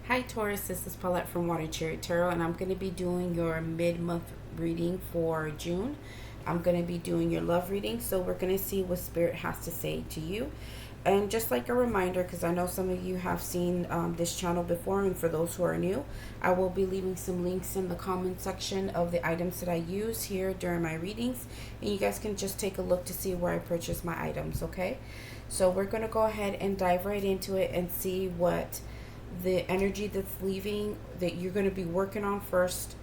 Hi Taurus, this is Paulette from Water Cherry Tarot, and I'm going to be doing your mid-month reading for June. I'm going to be doing your love reading, so we're going to see what Spirit has to say to you. And just like a reminder, because I know some of you have seen this channel before, and for those who are new, I will be leaving some links in the comment section of the items that I use here during my readings, and you guys can just take a look to see where I purchase my items, okay? So we're going to go ahead and dive right into it and see what the energy that's leaving that you're going to be working on first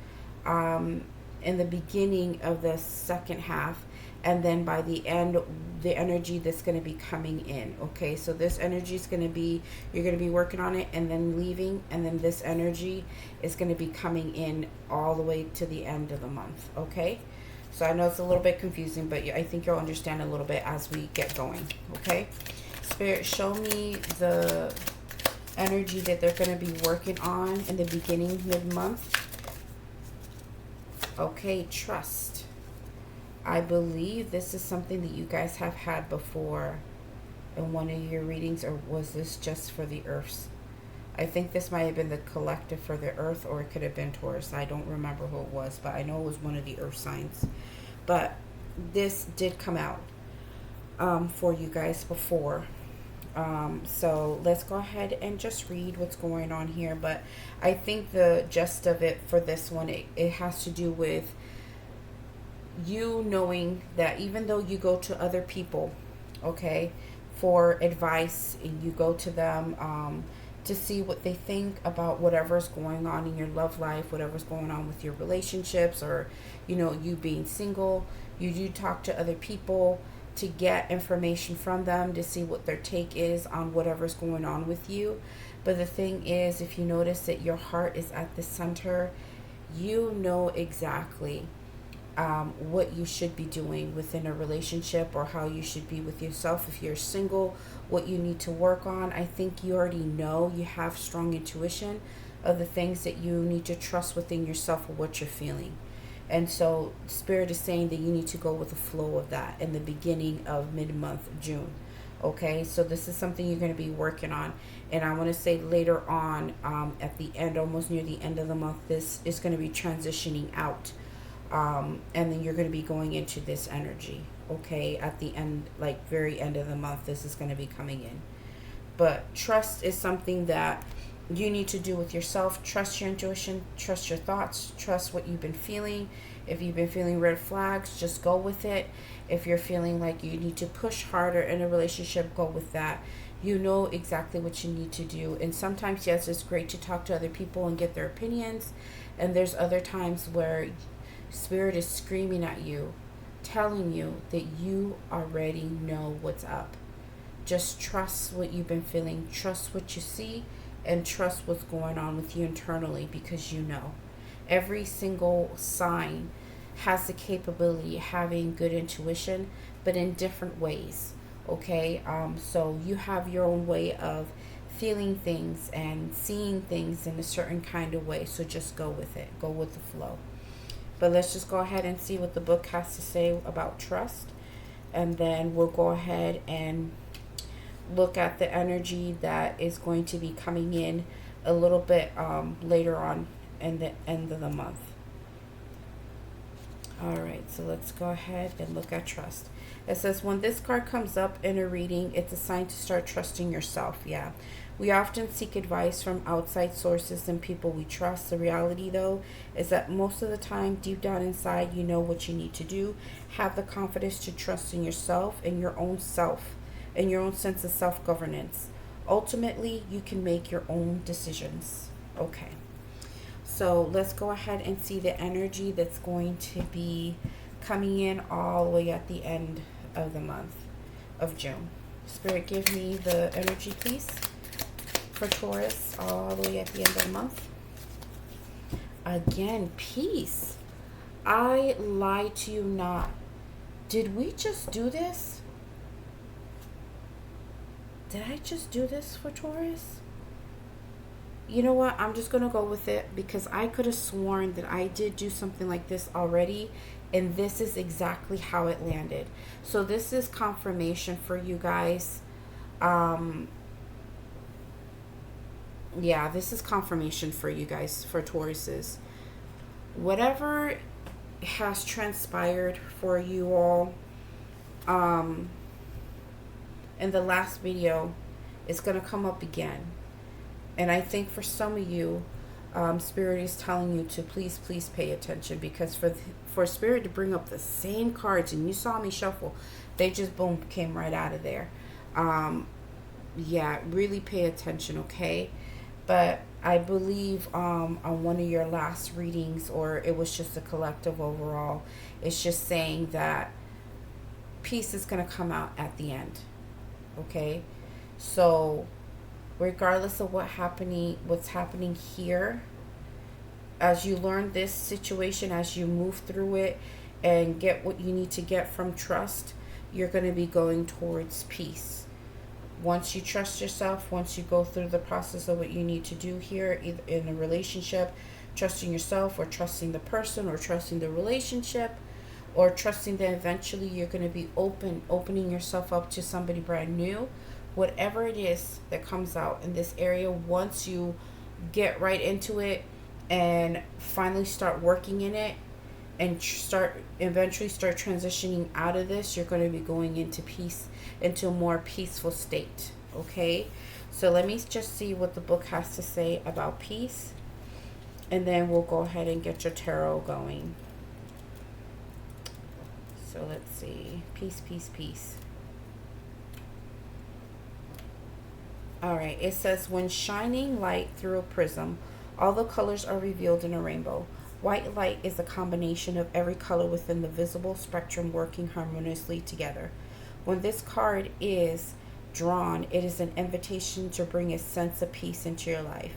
in the beginning of the second half, and then by the end the energy that's going to be coming in. Okay, so this energy is going to be, you're going to be working on it and then leaving, and then this energy is going to be coming in all the way to the end of the month. Okay, so I know it's a little bit confusing, but I think you'll understand a little bit as we get going. Okay, Spirit, show me the energy that they're going to be working on in the beginning, mid-month. Okay, trust. I believe this is something that you guys have had before in one of your readings, or was this just for the earths? I think this might have been the collective for the earth, or it could have been Taurus. I don't remember who it was, but I know it was one of the earth signs. But this did come out for you guys before. So let's go ahead and just read what's going on here. But I think the gist of it for this one, it has to do with you knowing that even though you go to other people, okay, for advice, and you go to them to see what they think about whatever's going on in your love life, whatever's going on with your relationships, or, you know, you being single, you do talk to other people to get information from them to see what their take is on whatever's going on with you. But the thing is, if you notice that your heart is at the center, you know exactly what you should be doing within a relationship, or how you should be with yourself. If you're single, what you need to work on. I think you already know, you have strong intuition of the things that you need to trust within yourself, or what you're feeling. And so Spirit is saying that you need to go with the flow of that in the beginning of mid-month June. Okay, so this is something you're going to be working on. And I want to say later on, at the end, almost near the end of the month, this is going to be transitioning out. And then you're going to be going into this energy. Okay, at the end, like very end of the month, this is going to be coming in. But trust is something that you need to do with yourself. Trust your intuition, trust your thoughts, trust what you've been feeling. If you've been feeling red flags, just go with it. If you're feeling like you need to push harder in a relationship, go with that. You know exactly what you need to do. And sometimes, yes, it's great to talk to other people and get their opinions. And there's other times where Spirit is screaming at you, telling you that you already know what's up. Just trust what you've been feeling, trust what you see, and trust what's going on with you internally, because you know. Every single sign has the capability of having good intuition, but in different ways. Okay, so you have your own way of feeling things and seeing things in a certain kind of way. So just go with it, go with the flow. But let's just go ahead and see what the book has to say about trust, and then we'll go ahead and look at the energy that is going to be coming in a little bit later on in the end of the month. All right, so let's go ahead and look at trust. It says, when this card comes up in a reading, it's a sign to start trusting yourself. Yeah, we often seek advice from outside sources and people we trust. The reality, though, is that most of the time, deep down inside, you know what you need to do. Have the confidence to trust in yourself and your own self, and your own sense of self-governance. Ultimately, you can make your own decisions. Okay, so let's go ahead and see the energy that's going to be coming in all the way at the end of the month of June. Spirit, give me the energy, please, for Taurus all the way at the end of the month. Again, peace. I lie to you not. Did we just do this? Did I just do this for Taurus? You know what? I'm just going to go with it, because I could have sworn that I did do something like this already, and this is exactly how it landed. So this is confirmation for you guys. Yeah, this is confirmation for you guys, for Tauruses. Whatever has transpired for you all in the last video is going to come up again. And I think for some of you, Spirit is telling you to please, please pay attention, because for Spirit to bring up the same cards, and you saw me shuffle, they just boom came right out of there. Yeah, really pay attention, okay? But I believe on one of your last readings, or it was just a collective overall, it's just saying that peace is going to come out at the end, okay? So regardless of what's happening here, as you learn this situation, as you move through it and get what you need to get from trust, you're going to be going towards peace. Once you trust yourself, once you go through the process of what you need to do here, either in a relationship, trusting yourself, or trusting the person, or trusting the relationship, or trusting that eventually you're going to be opening yourself up to somebody brand new. Whatever it is that comes out in this area, once you get right into it and finally start working in it, and eventually start transitioning out of this, you're going to be going into peace, into a more peaceful state, okay? So let me just see what the book has to say about peace, and then we'll go ahead and get your tarot going. So let's see. Peace, peace, peace. All right, it says, when shining light through a prism, all the colors are revealed in a rainbow. White light is a combination of every color within the visible spectrum working harmoniously together. When this card is drawn, it is an invitation to bring a sense of peace into your life.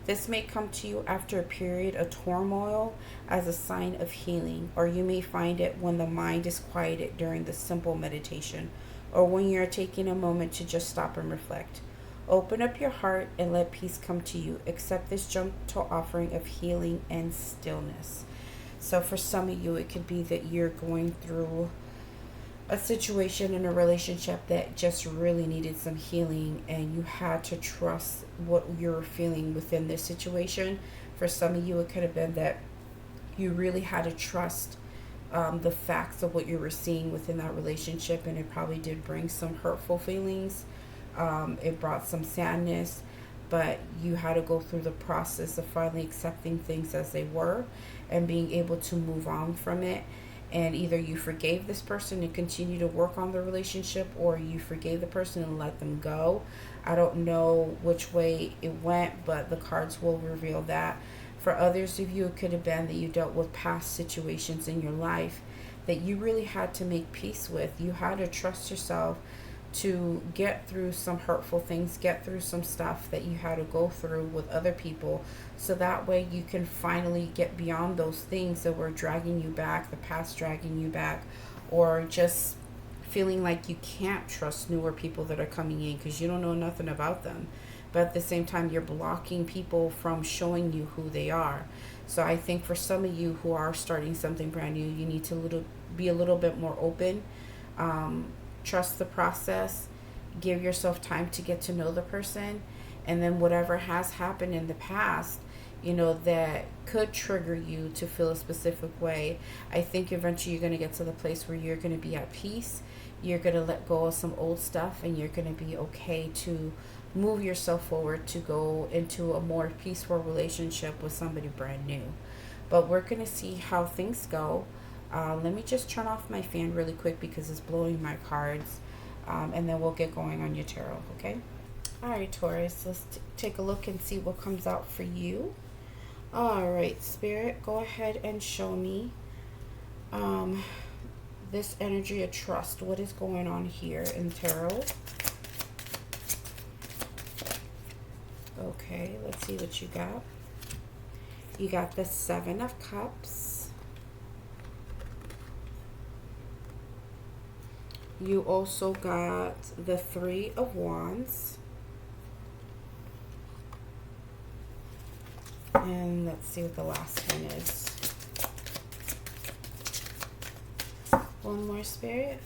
This may come to you after a period of turmoil as a sign of healing, or you may find it when the mind is quieted during the simple meditation, or when you're taking a moment to just stop and reflect. Open up your heart and let peace come to you. Accept this gentle offering of healing and stillness. So for some of you, it could be that you're going through a situation in a relationship that just really needed some healing, and you had to trust what you were feeling within this situation. For some of you, it could have been that you really had to trust the facts of what you were seeing within that relationship, and it probably did bring some hurtful feelings. It brought some sadness, but you had to go through the process of finally accepting things as they were and being able to move on from it. And either you forgave this person and continue to work on the relationship, or you forgave the person and let them go. I don't know which way it went, but the cards will reveal that. For others of you, it could have been that you dealt with past situations in your life that you really had to make peace with. You had to trust yourself to get through some hurtful things, get through some stuff that you had to go through with other people, so that way you can finally get beyond those things that were dragging you back, the past dragging you back, or just feeling like you can't trust newer people that are coming in because you don't know nothing about them. But at the same time, you're blocking people from showing you who they are. So I think for some of you who are starting something brand new, you need to be a little bit more open. Trust the process, give yourself time to get to know the person, and then whatever has happened in the past, that could trigger you to feel a specific way, I think eventually you're going to get to the place where you're going to be at peace. You're going to let go of some old stuff, and you're going to be okay to move yourself forward to go into a more peaceful relationship with somebody brand new. But we're going to see how things go. Let me just turn off my fan really quick because it's blowing my cards, and then we'll get going on your tarot, okay? All right, Taurus, let's take a look and see what comes out for you. All right, Spirit, go ahead and show me this energy of trust. What is going on here in tarot? Okay, let's see what you got. You got the Seven of Cups. You also got the Three of Wands. And let's see what the last one is. One more, Spirit.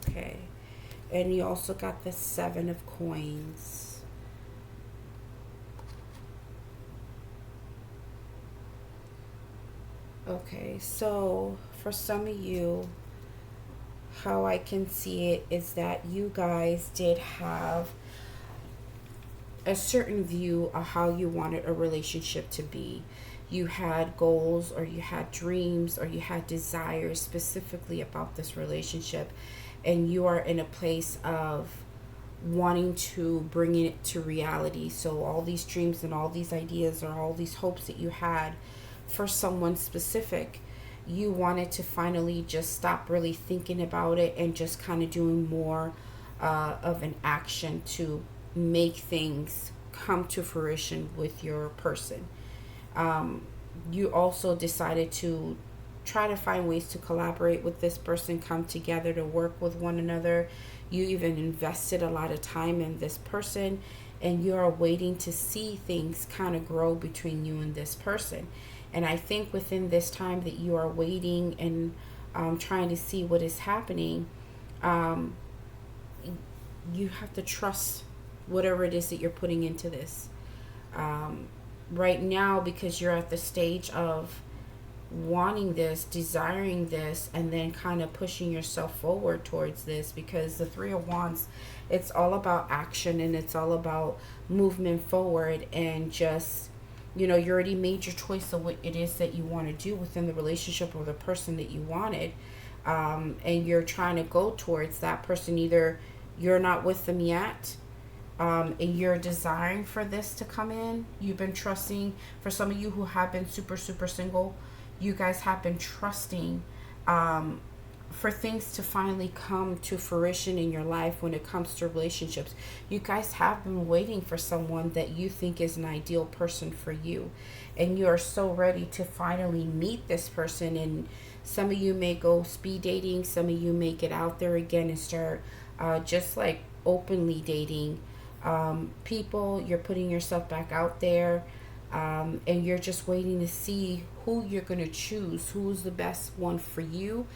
Okay. And you also got the 7 of coins. Okay, so for some of you, how I can see it is that you guys did have a certain view of how you wanted a relationship to be. You had goals, or you had dreams, or you had desires specifically about this relationship, and you are in a place of wanting to bring it to reality. So all these dreams and all these ideas, or all these hopes that you had for someone specific, you wanted to finally just stop really thinking about it and just kind of doing more of an action to make things come to fruition with your person. You also decided to try to find ways to collaborate with this person, come together to work with one another. You even invested a lot of time in this person, and you are waiting to see things kind of grow between you and this person. And I think within this time that you are waiting and trying to see what is happening, um, you have to trust whatever it is that you're putting into this. Right now, because you're at the stage of wanting this, desiring this, and then kind of pushing yourself forward towards this, because the 3 of Wands, it's all about action, and it's all about movement forward, and just, you already made your choice of what it is that you want to do within the relationship or the person that you wanted, and you're trying to go towards that person. Either you're not with them yet, and you're desiring for this to come in. You've been trusting. For some of you who have been super single, you guys have been trusting for things to finally come to fruition in your life when it comes to relationships. You guys have been waiting for someone that you think is an ideal person for you, and you are so ready to finally meet this person. And some of you may go speed dating, some of you may get out there again and start just like openly dating people. You're putting yourself back out there, and you're just waiting to see who you're going to choose, who's the best one for you.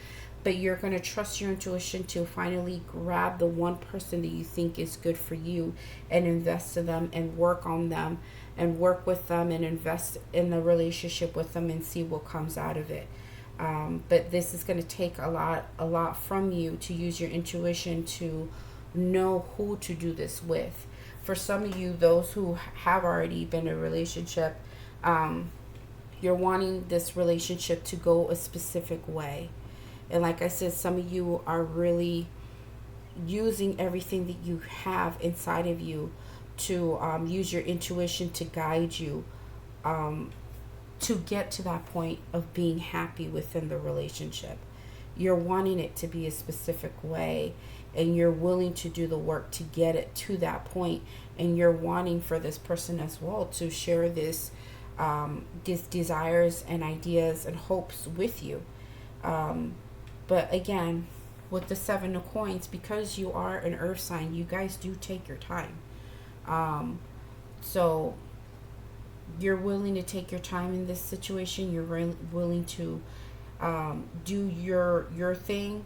But you're going to trust your intuition to finally grab the one person that you think is good for you, and invest in them, and work on them, and work with them, and invest in the relationship with them, and see what comes out of it. But this is going to take a lot from you to use your intuition to know who to do this with. For some of you, those who have already been in a relationship, you're wanting this relationship to go a specific way. And like I said, some of you are really using everything that you have inside of you to use your intuition to guide you to get to that point of being happy within the relationship. You're wanting it to be a specific way, and you're willing to do the work to get it to that point. And you're wanting for this person as well to share this desires and ideas and hopes with you. But again, with the 7 of coins, because you are an earth sign, you guys do take your time. So you're willing to take your time in this situation. You're willing to do your thing,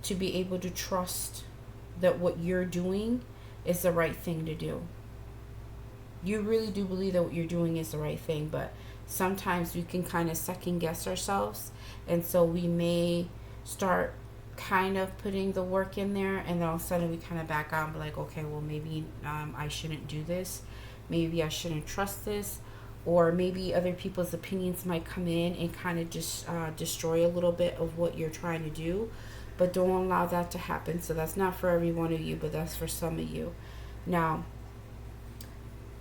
to be able to trust that what you're doing is the right thing to do. You really do believe that what you're doing is the right thing, but sometimes we can kind of second guess ourselves, and so we may start kind of putting the work in there, and then all of a sudden we kind of back out and be like, okay, well, maybe I shouldn't do this, maybe I shouldn't trust this, or maybe other people's opinions might come in and kind of just destroy a little bit of what you're trying to do. But don't allow that to happen. So that's not for every one of you, but that's for some of you. Now,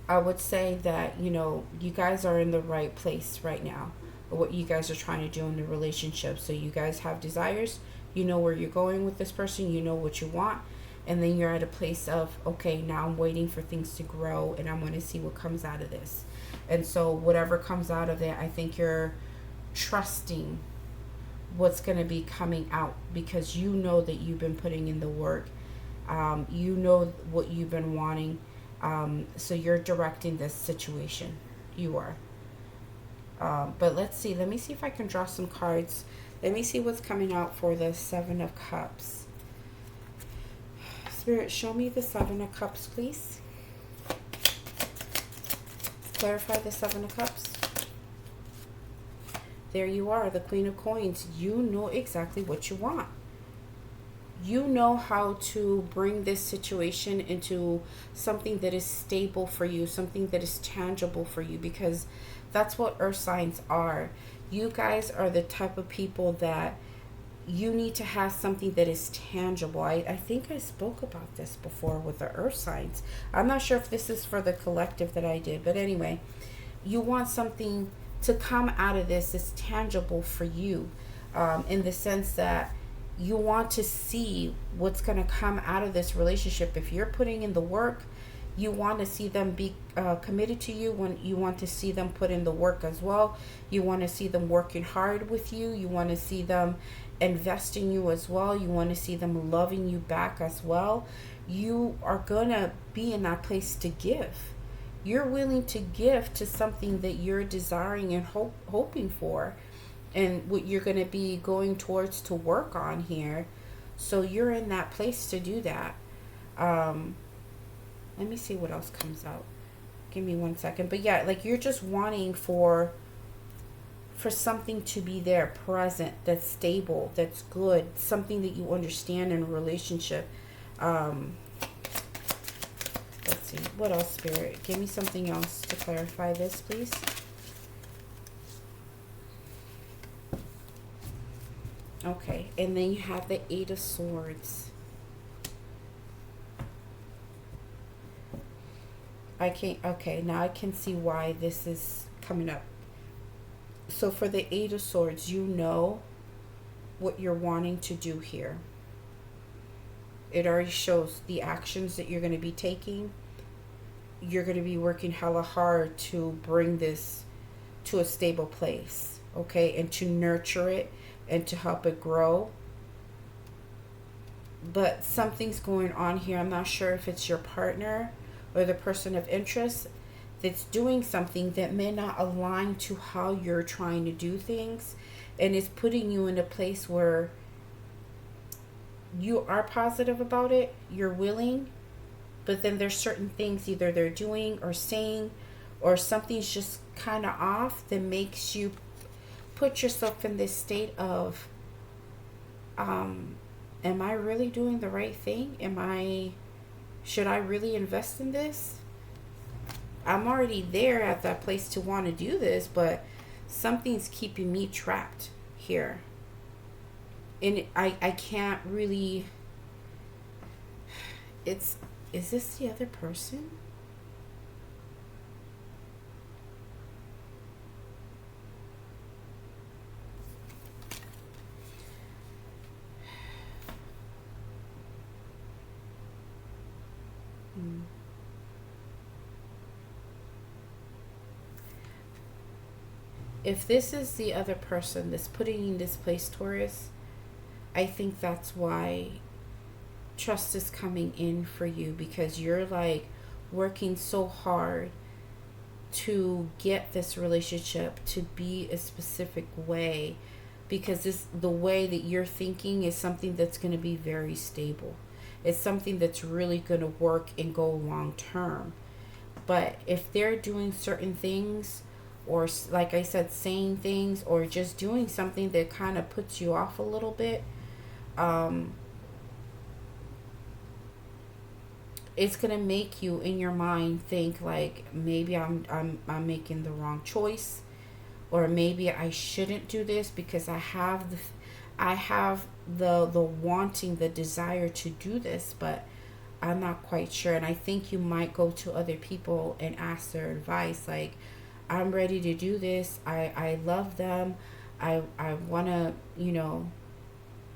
I would say that, you guys are in the right place right now, or what you guys are trying to do in the relationship. So you guys have desires. You know where you're going with this person. You know what you want. And then you're at a place of, okay, now I'm waiting for things to grow, and I'm going to see what comes out of this. And so whatever comes out of it, I think you're trusting what's going to be coming out, because you know that you've been putting in the work. You know what you've been wanting. So you're directing this situation. You are. But let's see. Let me see if I can draw some cards. Let me see what's coming out for the 7 of Cups. Spirit, show me the Seven of Cups, please. Clarify the Seven of Cups. There you are, the Queen of Coins. You know exactly what you want. You know how to bring this situation into something that is stable for you, something that is tangible for you, because that's what earth signs are. You guys are the type of people that you need to have something that is tangible. I think I spoke about this before with the earth signs. I'm not sure if this is for the collective that I did, but anyway, you want something to come out of this that's tangible for you, in the sense that you want to see what's going to come out of this relationship. If you're putting in the work, you want to see them be committed to you. When you want to see them put in the work as well. You want to see them working hard with you. You want to see them invest in you as well. You want to see them loving you back as well. You are going to be in that place to give. You're willing to give to something that you're desiring and hoping for, and what you're going to be going towards to work on here. So you're in that place to do that. Let me see what else comes out. Give me 1 second. But yeah, like you're just wanting for something to be there, present, that's stable, that's good, something that you understand in a relationship. Let's see. What else, Spirit? Give me something else to clarify this, please. Okay, and then you have the Eight of Swords. Okay, now I can see why this is coming up. So for the Eight of Swords, you know what you're wanting to do here. It already shows the actions that you're going to be taking. You're going to be working hella hard to bring this to a stable place, okay, and to nurture it and to help it grow. But something's going on here. I'm not sure if it's your partner or the person of interest that's doing something that may not align to how you're trying to do things, and it's putting you in a place where you are positive about it, you're willing, but then there's certain things either they're doing or saying, or something's just kind of off that makes you put yourself in this state of, am I really doing the right thing? Should I really invest in this? I'm already there at that place to want to do this, but something's keeping me trapped here. And I can't really, is this the other person? If this is the other person that's putting in this place, Taurus, I think that's why trust is coming in for you, because you're like working so hard to get this relationship to be a specific way, because the way that you're thinking is something that's going to be very stable. It's something that's really going to work and go long term. But if they're doing certain things, or like I said, saying things, or just doing something that kind of puts you off a little bit, it's gonna make you in your mind think like, maybe I'm making the wrong choice, or maybe I shouldn't do this because I have the wanting, the desire to do this, but I'm not quite sure. And I think you might go to other people and ask their advice, like, I'm ready to do this. I love them. I want to,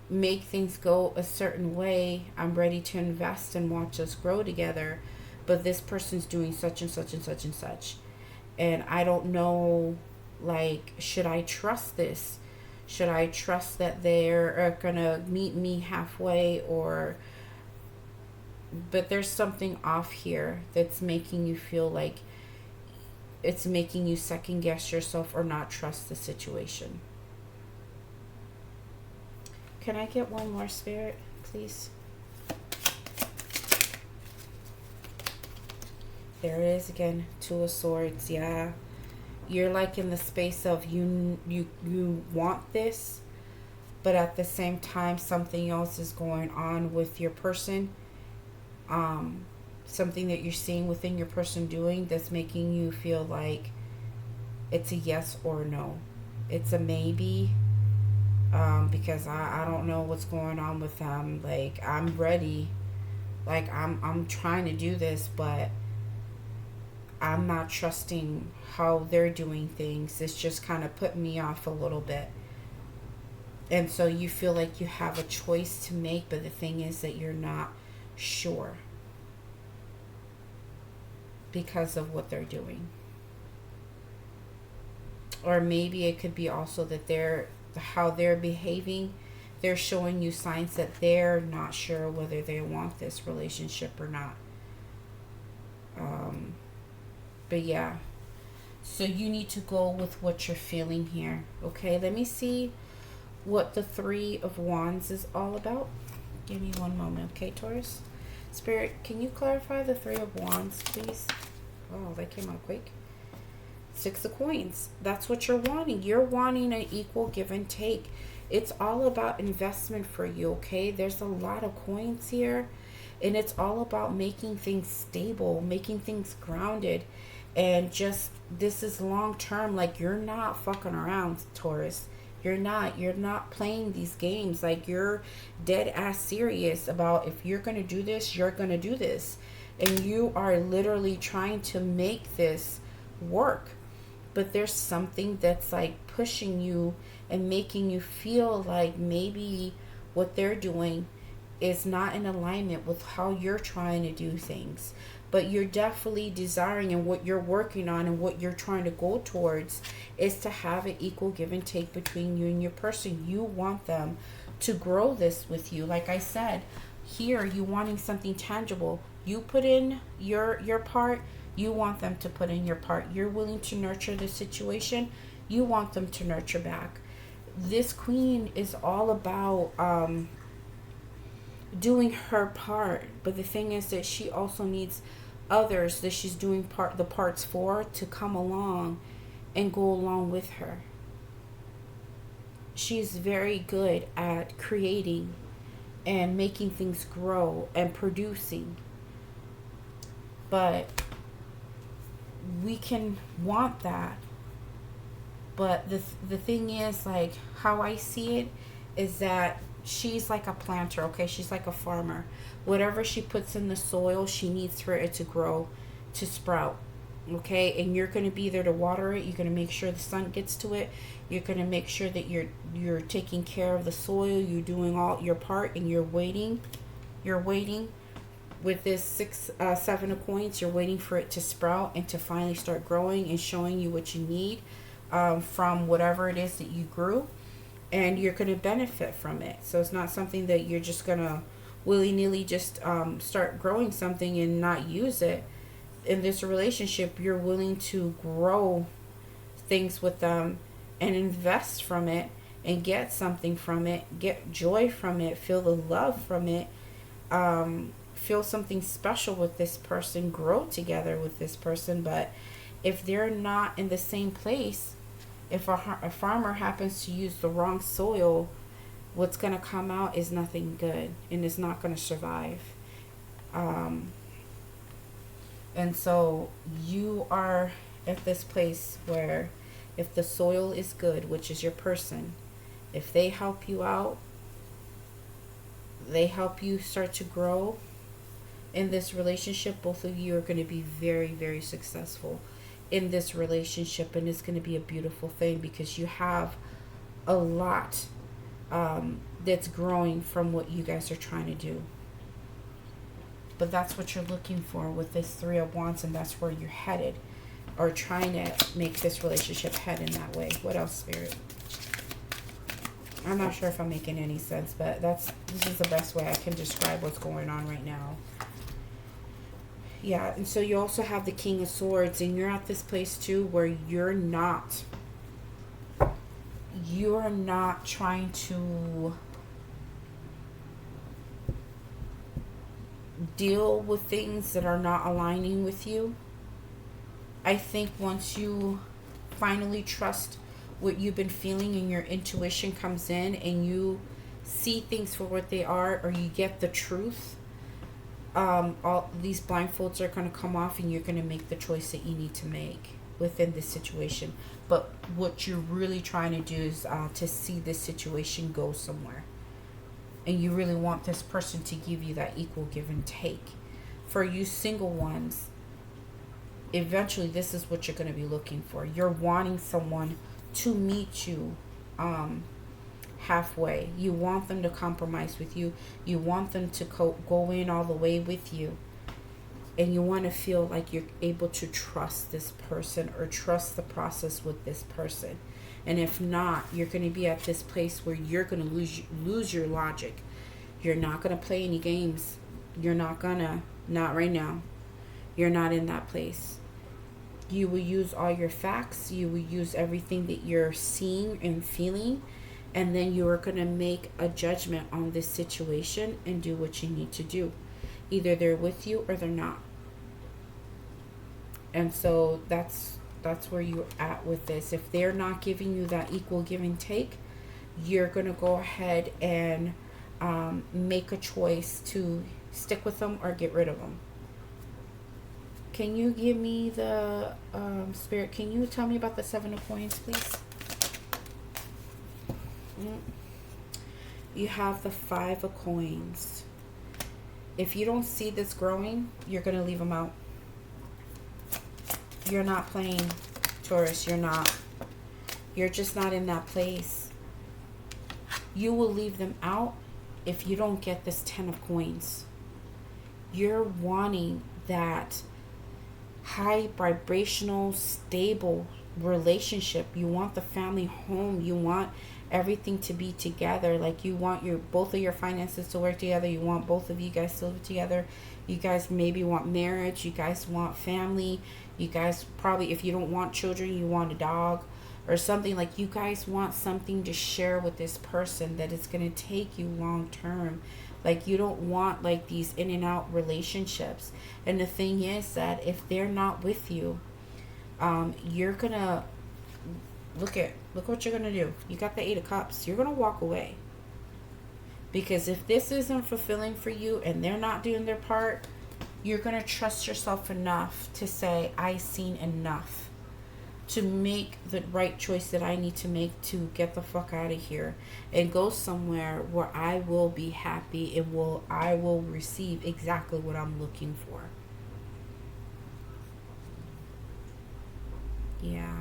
make things go a certain way. I'm ready to invest and watch us grow together. But this person's doing such and such and such and such. And I don't know, like, should I trust this? Should I trust that they're going to meet me halfway, but there's something off here that's making you feel like it's making you second guess yourself or not trust the situation. Can I get one more, Spirit, please? There it is again. Two of Swords. Yeah. You're like in the space of you want this, but at the same time something else is going on with your person. Something that you're seeing within your person doing that's making you feel like it's a yes or no. It's a maybe. Because I don't know what's going on with them. Like, I'm ready. Like, I'm trying to do this, but I'm not trusting how they're doing things. It's just kind of putting me off a little bit. And so you feel like you have a choice to make, but the thing is that you're not sure because of what they're doing. Or maybe it could be also that how they're behaving, they're showing you signs that they're not sure whether they want this relationship or not. But yeah, so you need to go with what you're feeling here. Okay, let me see what the Three of Wands is all about. Give me one moment, okay, Taurus? Spirit, can you clarify the Three of Wands, please? Oh, that came out quick. Six of Coins. That's what you're wanting. You're wanting an equal give and take. It's all about investment for you, okay? There's a lot of coins here, and it's all about making things stable, making things grounded, and just, this is long term. Like, you're not fucking around, Taurus. You're not playing these games. Like, you're dead ass serious about, if you're gonna do this, you're gonna do this, and you are literally trying to make this work. But there's something that's like pushing you and making you feel like maybe what they're doing is not in alignment with how you're trying to do things. But you're definitely desiring, and what you're working on and what you're trying to go towards is to have an equal give and take between you and your person. You want them to grow this with you. Like I said, here, you wanting something tangible. You put in your part. You want them to put in your part. You're willing to nurture the situation. You want them to nurture back. This Queen is all about doing her part. But the thing is that she also needs others that she's doing the parts for to come along and go along with her. She's very good at creating and making things grow and producing. But we can want that, but the thing is, like, how I see it is that she's like a planter, okay? She's like a farmer. Whatever she puts in the soil, she needs for it to grow, to sprout, okay? And you're going to be there to water it. You're going to make sure the sun gets to it. You're going to make sure that you're taking care of the soil. You're doing all your part, and you're waiting with this Seven of Coins. You're waiting for it to sprout and to finally start growing and showing you what you need from whatever it is that you grew, and you're going to benefit from it. So it's not something that you're just going to willy-nilly just start growing something and not use it. In this relationship, you're willing to grow things with them and invest from it and get something from it, get joy from it, feel the love from it, feel something special with this person, grow together with this person. But if they're not in the same place, if a farmer happens to use the wrong soil, what's going to come out is nothing good, and it's not going to survive. And so you are at this place where if the soil is good, which is your person, if they help you out, they help you start to grow in this relationship, both of you are going to be very, very successful in this relationship, and it's going to be a beautiful thing because you have a lot that's growing from what you guys are trying to do. But that's what you're looking for with this Three of Wands, and that's where you're headed, or trying to make this relationship head in that way. What else, Spirit? I'm not sure if I'm making any sense, but this is the best way I can describe what's going on right now. Yeah, and so you also have the King of Swords, and you're at this place too where you're not trying to deal with things that are not aligning with you. I think once you finally trust what you've been feeling and your intuition comes in and you see things for what they are, or you get the truth, all these blindfolds are going to come off and you're going to make the choice that you need to make within this situation. But what you're really trying to do is to see this situation go somewhere. And you really want this person to give you that equal give and take. For you single ones, eventually this is what you're going to be looking for. You're wanting someone to meet you halfway. You want them to compromise with you. You want them to go in all the way with you. And you want to feel like you're able to trust this person or trust the process with this person. And if not, you're going to be at this place where you're going to lose your logic. You're not going to play any games. You're not going to, not right now. You're not in that place. You will use all your facts. You will use everything that you're seeing and feeling. And then you are going to make a judgment on this situation and do what you need to do. Either they're with you or they're not. And so that's where you're at with this. If they're not giving you that equal give and take, you're going to go ahead and make a choice to stick with them or get rid of them. Can you give me the Spirit? Can you tell me about the Seven of Coins, please? You have the Five of Coins. If you don't see this growing, you're going to leave them out. You're not playing, Taurus. You're not. You're just not in that place. You will leave them out if you don't get this Ten of Coins. You're wanting that high vibrational, stable relationship. You want the family home. You want everything to be together. Like you want both of your finances to work together. You want both of you guys to live together. You guys maybe want marriage. You guys want family. You guys probably, if you don't want children, you want a dog or something. Like you guys want something to share with this person that is going to take you long term. Like you don't want like these in and out relationships. And the thing is that if they're not with you, you're gonna look what you're gonna do. You got the Eight of Cups. You're gonna walk away. Because if this isn't fulfilling for you and they're not doing their part, you're going to trust yourself enough to say, I've seen enough to make the right choice that I need to make to get the fuck out of here and go somewhere where I will be happy and I will receive exactly what I'm looking for. Yeah.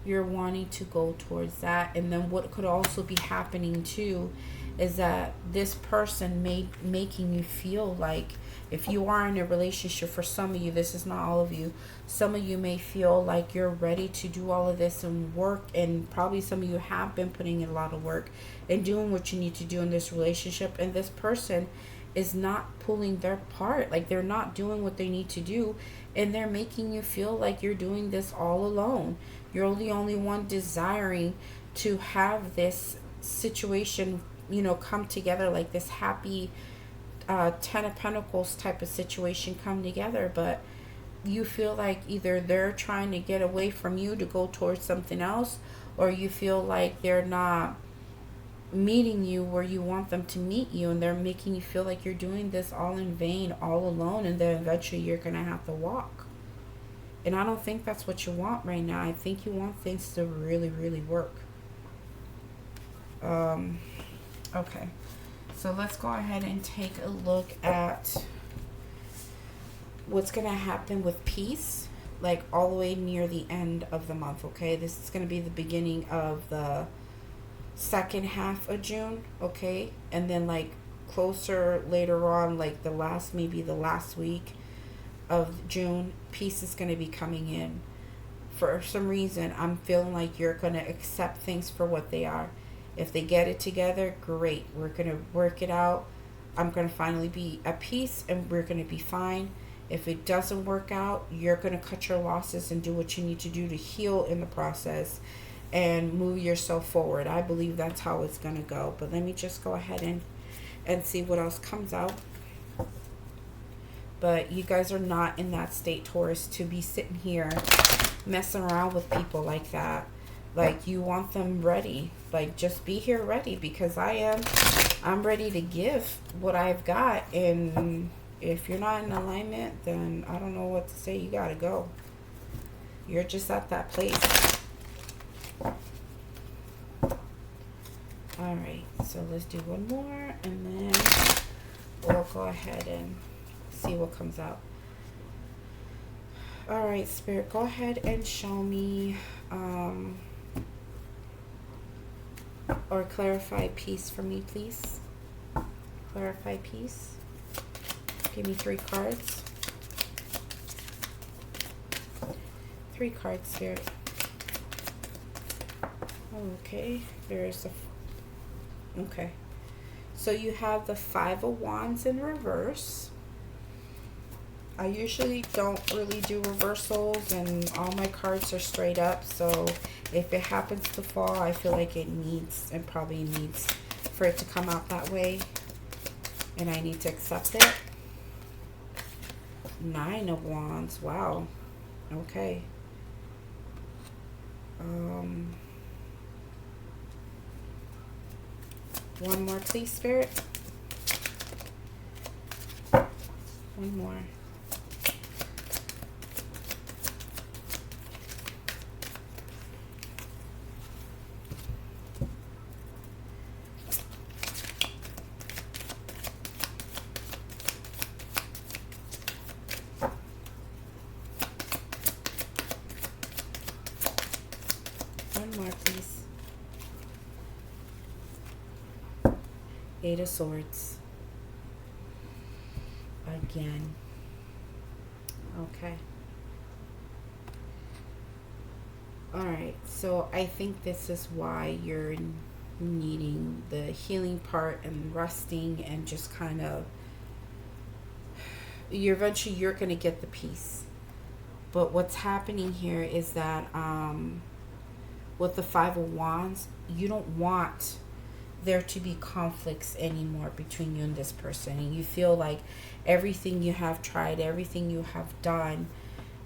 You're wanting to go towards that. And then what could also be happening too is that this person making you feel like, if you are in a relationship, for some of you, this is not all of you, some of you may feel like you're ready to do all of this and work, and probably some of you have been putting in a lot of work and doing what you need to do in this relationship, and this person is not pulling their part. Like they're not doing what they need to do, and they're making you feel like you're doing this all alone. You're the only one desiring to have this situation, come together, like this happy Ten of Pentacles type of situation come together. But you feel like either they're trying to get away from you to go towards something else, or you feel like they're not meeting you where you want them to meet you, and they're making you feel like you're doing this all in vain, all alone, and then eventually you're gonna have to walk. And I don't think that's what you want right now. I think you want things to really, really work. Okay. So let's go ahead and take a look at what's going to happen with peace, like all the way near the end of the month, okay? This is going to be the beginning of the second half of June, okay? And then like closer later on, like maybe the last week of June, peace is going to be coming in. For some reason, I'm feeling like you're going to accept things for what they are. If they get it together, great. We're going to work it out. I'm going to finally be at peace and we're going to be fine. If it doesn't work out, you're going to cut your losses and do what you need to do to heal in the process and move yourself forward. I believe that's how it's going to go. But let me just go ahead and see what else comes out. But you guys are not in that state, Taurus, to be sitting here messing around with people like that. Like, you want them ready. Like, just be here ready, because I'm ready to give what I've got. And if you're not in alignment, then I don't know what to say. You gotta go. You're just at that place. All right, so let's do one more, and then we'll go ahead and see what comes out. All right, Spirit, go ahead and show me or clarify peace for me, please. Clarify peace. Give me 3 cards. 3 cards, Spirit. Okay, there's a... Okay. So you have the 5 of Wands in reverse. I usually don't really do reversals, and all my cards are straight up. So if it happens to fall, I feel like it probably needs for it to come out that way. And I need to accept it. 9 of Wands. Wow. Okay. One more, please, Spirit. One more. One more, please. 8 of Swords. Again. Okay. Alright, so I think this is why you're needing the healing part and resting and just kind of... Eventually you're going to get the peace. But what's happening here is that with the 5 of Wands, you don't want there to be conflicts anymore between you and this person, and you feel like everything you have tried, everything you have done,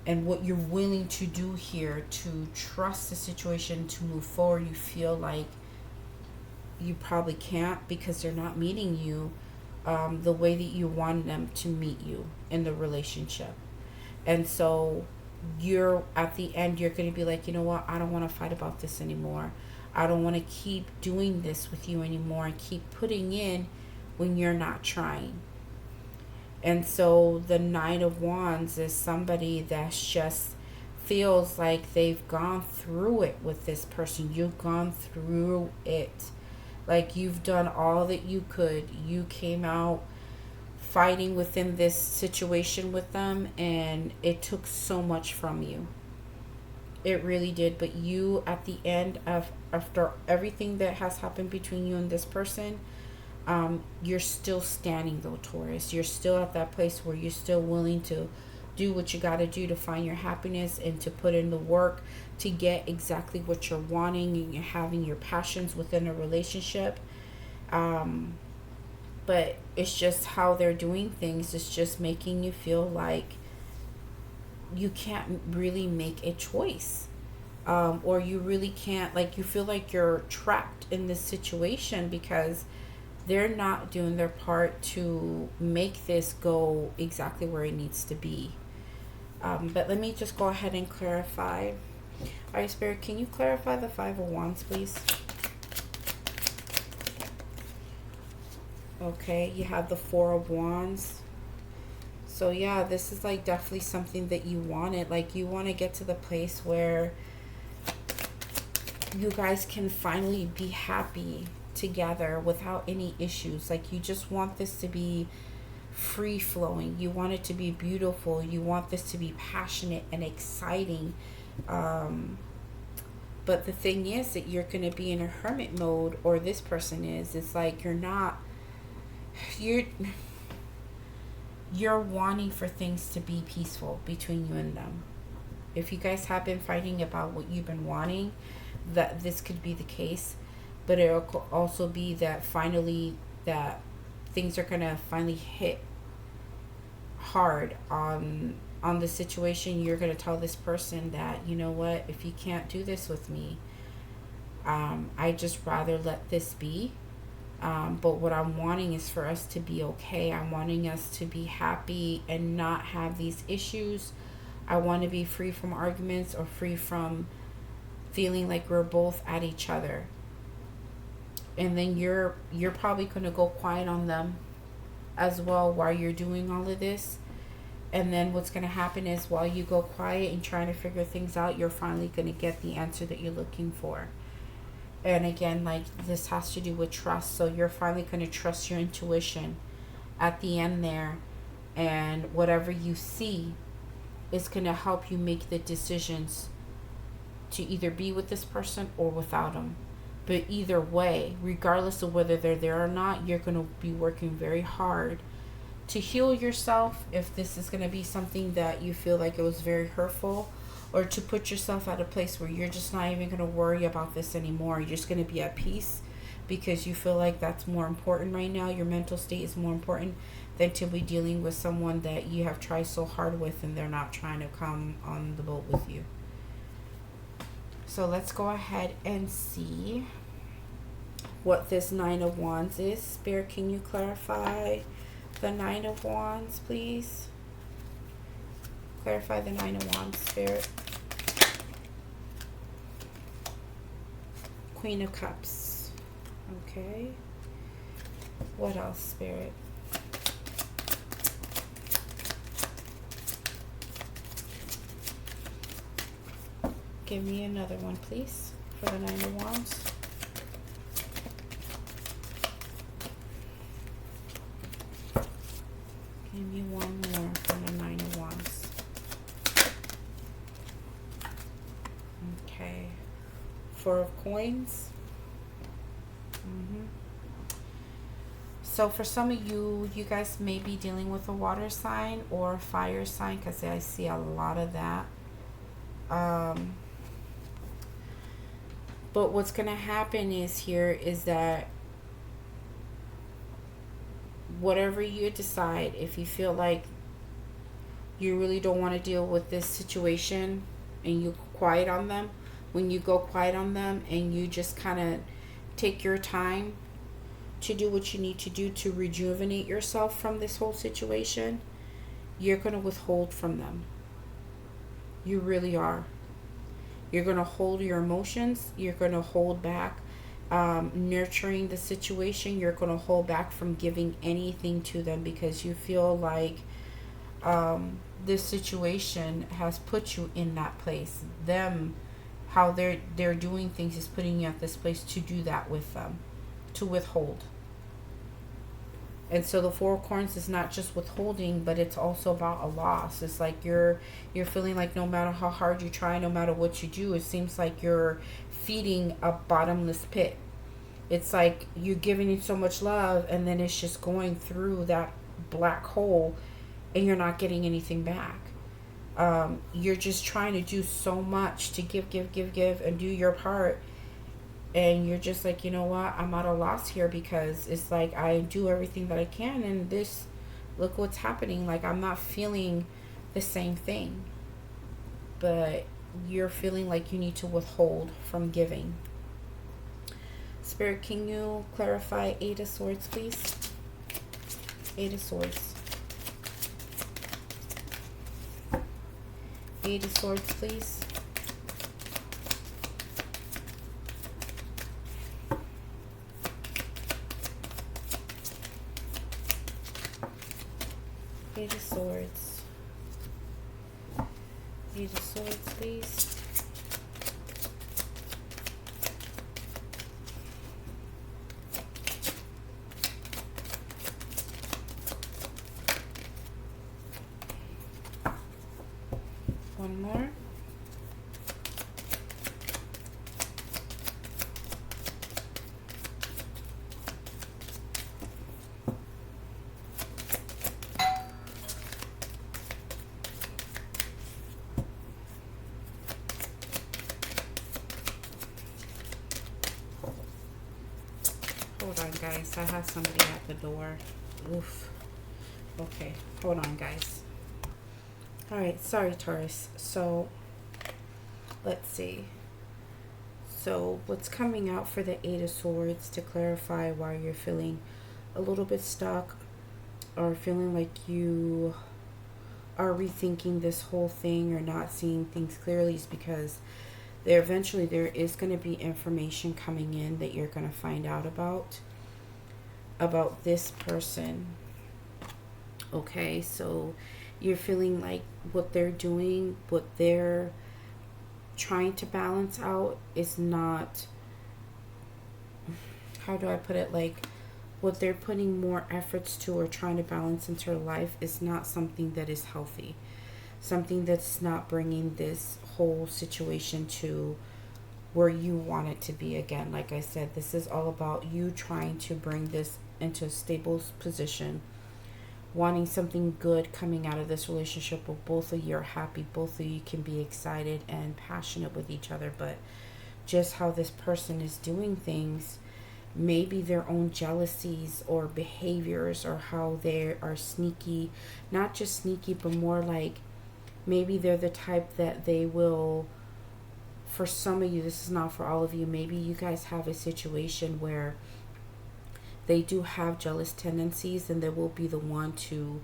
and what you're willing to do here to trust the situation to move forward, you feel like you probably can't, because they're not meeting you the way that you want them to meet you in the relationship. And so you're at the end, you're going to be like, you know what, I don't want to fight about this anymore. I don't want to keep doing this with you anymore and keep putting in when you're not trying. And so the 9 of Wands is somebody that's just feels like they've gone through it with this person. You've gone through it. Like, you've done all that you could. You came out fighting within this situation with them, and it took so much from you. It really did. But you, at the end of, after everything that has happened between you and this person, you're still standing though, Taurus. You're still at that place where you're still willing to do what you got to do to find your happiness and to put in the work to get exactly what you're wanting, and you're having your passions within a relationship. But it's just how they're doing things. It's just making you feel like you can't really make a choice, or you really can't, like, you feel like you're trapped in this situation because they're not doing their part to make this go exactly where it needs to be. But let me just go ahead and clarify. All right, Spirit, can you clarify the 5 of Wands, please? Okay, you have the 4 of Wands. So yeah, this is like definitely something that you wanted. Like, you want to get to the place where you guys can finally be happy together without any issues. Like, you just want this to be free flowing. You want it to be beautiful. You want this to be passionate and exciting. But the thing is that you're going to be in a hermit mode, or this person is. It's like you're wanting for things to be peaceful between you and them. If you guys have been fighting about what you've been wanting, that this could be the case. But it could also be that finally that things are going to finally hit hard on the situation. You're going to tell this person that, you know what, if you can't do this with me, I just rather let this be. But what I'm wanting is for us to be okay. I'm wanting us to be happy and not have these issues. I want to be free from arguments or free from feeling like we're both at each other. And then you're probably going to go quiet on them as well while you're doing all of this. And then what's going to happen is while you go quiet and trying to figure things out, you're finally going to get the answer that you're looking for. And again, like, this has to do with trust. So you're finally going to trust your intuition at the end there. And whatever you see is going to help you make the decisions to either be with this person or without them. But either way, regardless of whether they're there or not, you're going to be working very hard to heal yourself if this is going to be something that you feel like it was very hurtful, or to put yourself at a place where you're just not even going to worry about this anymore. You're just going to be at peace because you feel like that's more important right now. Your mental state is more important than to be dealing with someone that you have tried so hard with and they're not trying to come on the boat with you. So let's go ahead and see what this Nine of Wands is. Spirit, can you clarify the Nine of Wands, please? Clarify the Nine of Wands, Spirit. Queen of Cups. Okay. What else, Spirit? Give me another one, please, for the Nine of Wands. Give me one more for the Nine of Wands. Okay. Four of Coins. So for some of you, you guys may be dealing with a water sign or a fire sign, because I see a lot of that. But what's going to happen is that whatever you decide, if you feel like you really don't want to deal with this situation and you quiet on them, when you go quiet on them and you just kind of take your time to do what you need to do to rejuvenate yourself from this whole situation, you're going to withhold from them. You really are. You're going to hold your emotions. You're going to hold back nurturing the situation. You're going to hold back from giving anything to them because you feel like this situation has put you in that place. Them, how they're doing things is putting you at this place to do that with them, to withhold. And so the Four of Coins is not just withholding, but it's also about a loss. It's like you're feeling like no matter how hard you try, no matter what you do, it seems like you're feeding a bottomless pit. It's like you're giving it so much love and then it's just going through that black hole and you're not getting anything back. You're just trying to do so much to give and do your part. And you're just like, you know what, I'm at a loss here because it's like I do everything that I can and this, look what's happening. Like, I'm not feeling the same thing. But you're feeling like you need to withhold from giving. Spirit, can you clarify Eight of Swords, please? Eight of Swords. Eight of Swords, please. Eight of Swords. Eight of Swords, please. One more. Hold on, guys. I have somebody at the door. Oof. Okay, hold on, guys. All right, sorry, Taurus. So, let's see. So, what's coming out for the Eight of Swords to clarify why you're feeling a little bit stuck or feeling like you are rethinking this whole thing or not seeing things clearly is because there is going to be information coming in that you're going to find out about this person. Okay, so you're feeling like what they're doing, what they're trying to balance out is not, how do I put it, like what they're putting more efforts to or trying to balance into their life is not something that is healthy, something that's not bringing this whole situation to where you want it to be. Again, like I said, this is all about you trying to bring this into a stable position, wanting something good coming out of this relationship where both of you are happy, both of you can be excited and passionate with each other. But just how this person is doing things, maybe their own jealousies or behaviors, or how they are sneaky, not just sneaky, but more like maybe they're the type that they will, for some of you, this is not for all of you, maybe you guys have a situation where they do have jealous tendencies and they will be the one to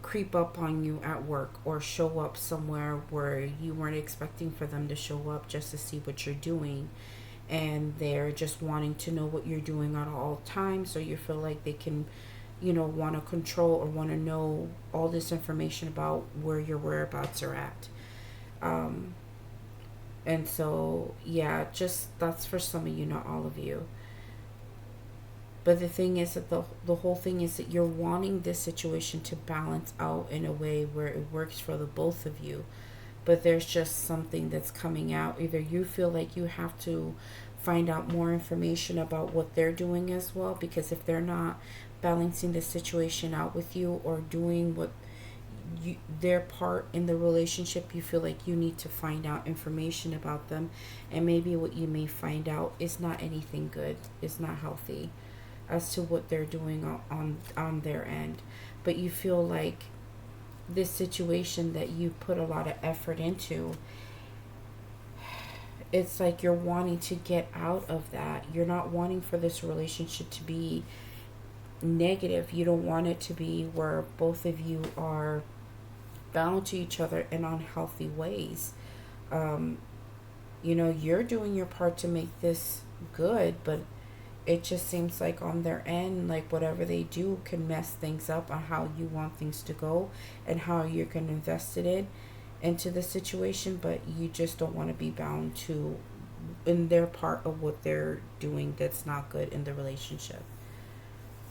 creep up on you at work or show up somewhere where you weren't expecting for them to show up just to see what you're doing, and they're just wanting to know what you're doing at all times, so you feel like they can, want to control or want to know all this information about where your whereabouts are at. And so, yeah, just that's for some of you, not all of you. But the thing is that the whole thing is that you're wanting this situation to balance out in a way where it works for the both of you. But there's just something that's coming out. Either you feel like you have to find out more information about what they're doing as well, because if they're not balancing the situation out with you or doing what their part in the relationship, you feel like you need to find out information about them. And maybe what you may find out is not anything good, it's not healthy as to what they're doing on their end. But you feel like this situation that you put a lot of effort into, it's like you're wanting to get out of that. You're not wanting for this relationship to be negative. You don't want it to be where both of you are bound to each other in unhealthy ways. You're doing your part to make this good, but it just seems like on their end, like whatever they do can mess things up on how you want things to go and how you're going to invest it into the situation. But you just don't want to be bound to in their part of what they're doing that's not good in the relationship.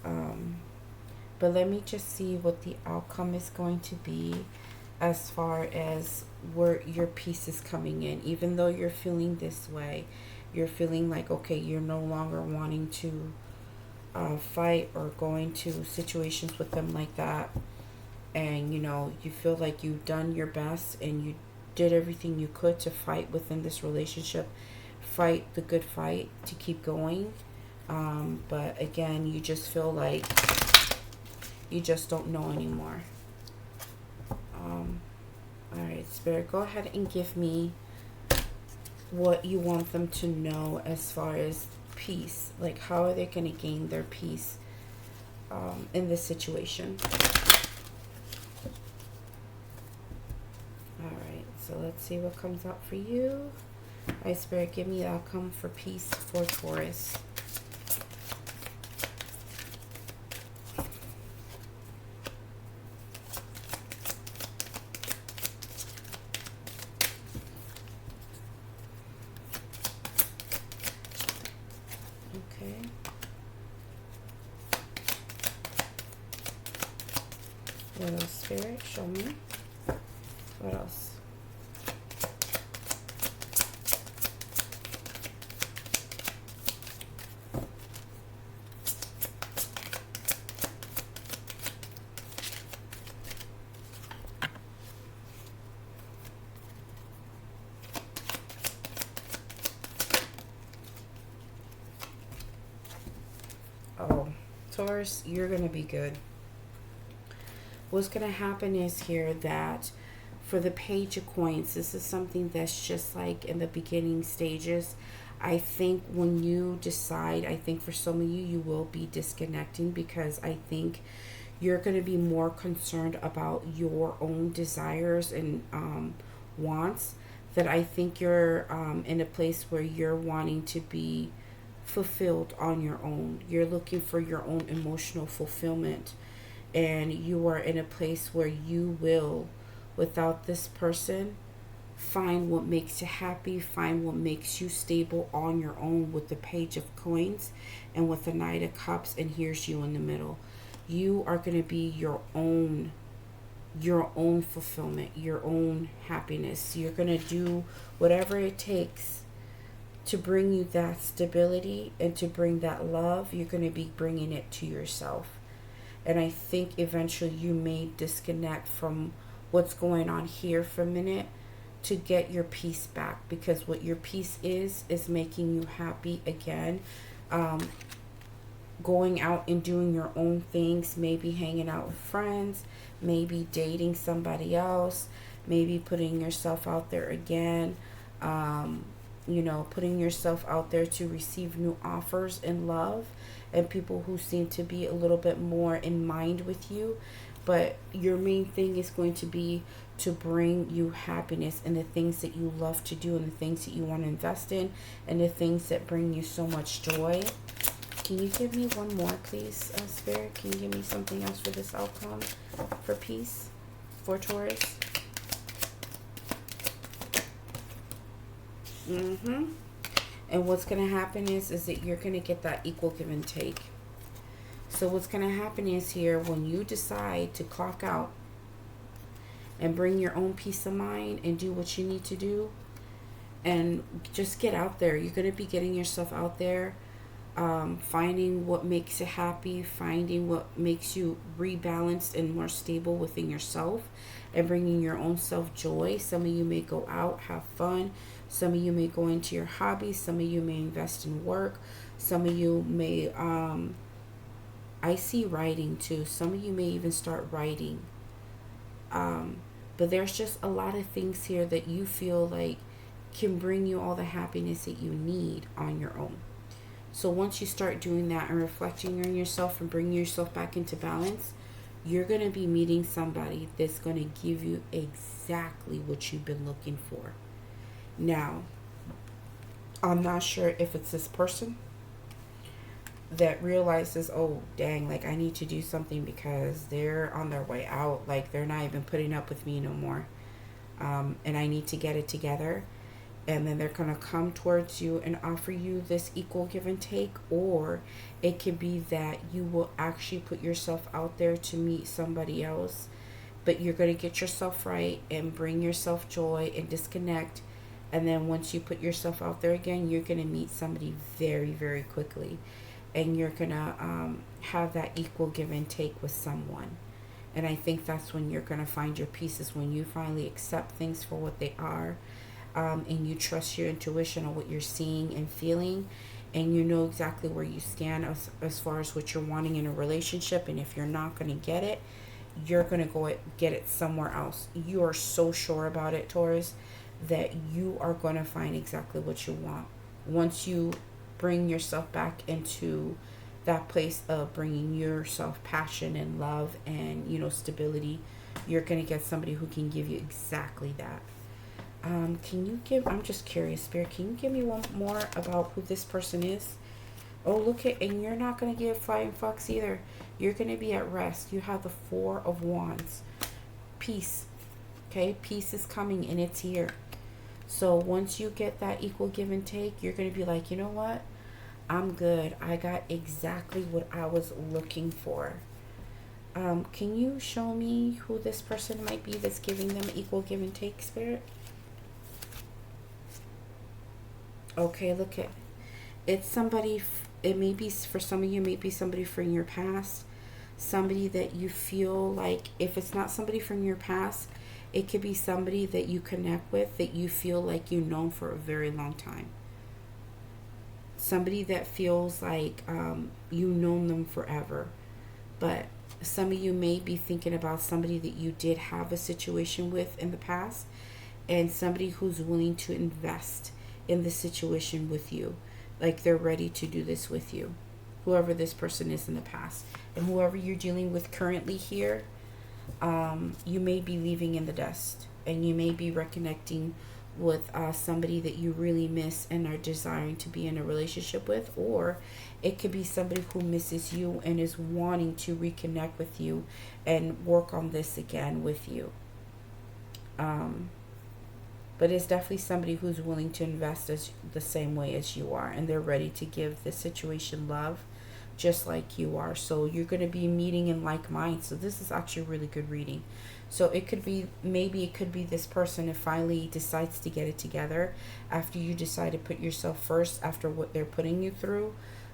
But let me just see what the outcome is going to be as far as where your peace is coming in. Even though you're feeling this way, you're feeling like, okay, you're no longer wanting to fight or go into situations with them like that. And, you feel like you've done your best and you did everything you could to fight within this relationship. Fight the good fight to keep going. But again, you just feel like you just don't know anymore. Alright, Spirit, go ahead and give me what you want them to know as far as peace. Like, how are they going to gain their peace in this situation? Alright, so let's see what comes out for you. Alright, Spirit, give me the outcome for peace for Taurus. What else, Spirit? Show me. What else? Oh, Taurus, you're going to be good. What's going to happen is here that for the Page of Coins, this is something that's just like in the beginning stages. I think when you decide, I think for some of you, you will be disconnecting, because I think you're going to be more concerned about your own desires and wants, that I think you're in a place where you're wanting to be fulfilled on your own. You're looking for your own emotional fulfillment, and you are in a place where you will, without this person, find what makes you happy, find what makes you stable on your own, with the Page of Coins and with the Knight of Cups, and here's you in the middle. You are going to be your own fulfillment, your own happiness. You're going to do whatever it takes to bring you that stability and to bring that love. You're going to be bringing it to yourself. And I think eventually you may disconnect from what's going on here for a minute to get your peace back, because what your peace is making you happy again. Going out and doing your own things, maybe hanging out with friends, maybe dating somebody else, maybe putting yourself out there again, putting yourself out there to receive new offers in love and people who seem to be a little bit more in mind with you. But your main thing is going to be to bring you happiness and the things that you love to do and the things that you want to invest in and the things that bring you so much joy. Can you give me one more, please, Spirit? Can you give me something else for this outcome, for peace, for Taurus? And what's going to happen is that you're going to get that equal give and take. So what's going to happen is here, when you decide to clock out and bring your own peace of mind and do what you need to do and just get out there, you're going to be getting yourself out there, finding what makes you happy, finding what makes you rebalanced and more stable within yourself, and bringing your own self joy. Some of you may go out, have fun. Some of you may go into your hobbies. Some of you may invest in work. Some of you may, I see writing too. Some of you may even start writing. But there's just a lot of things here that you feel like can bring you all the happiness that you need on your own. So once you start doing that and reflecting on yourself and bringing yourself back into balance, you're going to be meeting somebody that's going to give you exactly what you've been looking for. Now, I'm not sure if it's this person that realizes, oh, dang, like I need to do something because they're on their way out. Like they're not even putting up with me no more. And I need to get it together. And then they're going to come towards you and offer you this equal give and take. Or it could be that you will actually put yourself out there to meet somebody else. But you're going to get yourself right and bring yourself joy and disconnect. And then once you put yourself out there again, you're going to meet somebody very, very quickly. And you're going to have that equal give and take with someone. And I think that's when you're going to find your peace, is when you finally accept things for what they are. And you trust your intuition on what you're seeing and feeling, and you know exactly where you stand as far as what you're wanting in a relationship. And if you're not going to get it, you're going to go get it somewhere else. You are so sure about it, Taurus, that you are going to find exactly what you want. Once you bring yourself back into that place of bringing yourself passion and love and, stability, you're going to get somebody who can give you exactly that. Can you give, I'm just curious, Spirit, can you give me one more about who this person is? Oh, look at, and you're not going to get flying fox either. You're going to be at rest. You have the Four of Wands. Peace. Okay, peace is coming and it's here. So once you get that equal give and take, you're going to be like, you know what? I'm good. I got exactly what I was looking for. Can you show me who this person might be that's giving them equal give and take, Spirit? Okay, look at, it's somebody, it may be, for some of you, may be somebody from your past, somebody that you feel like, if it's not somebody from your past, it could be somebody that you connect with that you feel like you've known for a very long time. Somebody that feels like you've known them forever. But Some of you may be thinking about somebody that you did have a situation with in the past, and somebody who's willing to invest in the situation with you. Like they're ready to do this with you, whoever this person is in the past. And whoever you're dealing with currently here, you may be leaving in the dust, and you may be reconnecting with somebody that you really miss and are desiring to be in a relationship with, or it could be somebody who misses you and is wanting to reconnect with you and work on this again with you. But it's definitely somebody who's willing to invest as the same way as you are, and they're ready to give the situation love just like you are. So you're going to be meeting in like minds. So this is actually a really good reading. So it could be, maybe it could be this person who finally decides to get it together after you decide to put yourself first after what they're putting you through.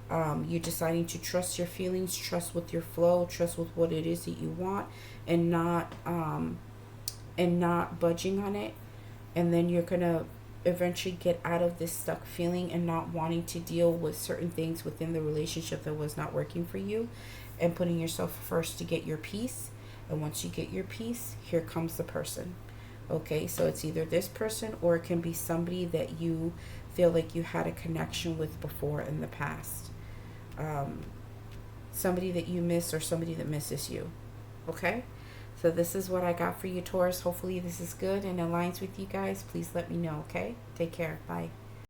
You're deciding to trust your feelings, trust with your flow, trust with what it is that you want, and not budging on it. And then you're gonna eventually get out of this stuck feeling and not wanting to deal with certain things within the relationship that was not working for you, and putting yourself first to get your peace. And once you get your peace, here comes the person. Okay, so it's either this person, or it can be somebody that you feel like you had a connection with before in the past. Somebody that you miss, or somebody that misses you. Okay, so this is what I got for you, Taurus. Hopefully this is good and aligns with you guys. Please let me know, okay? Take care. Bye.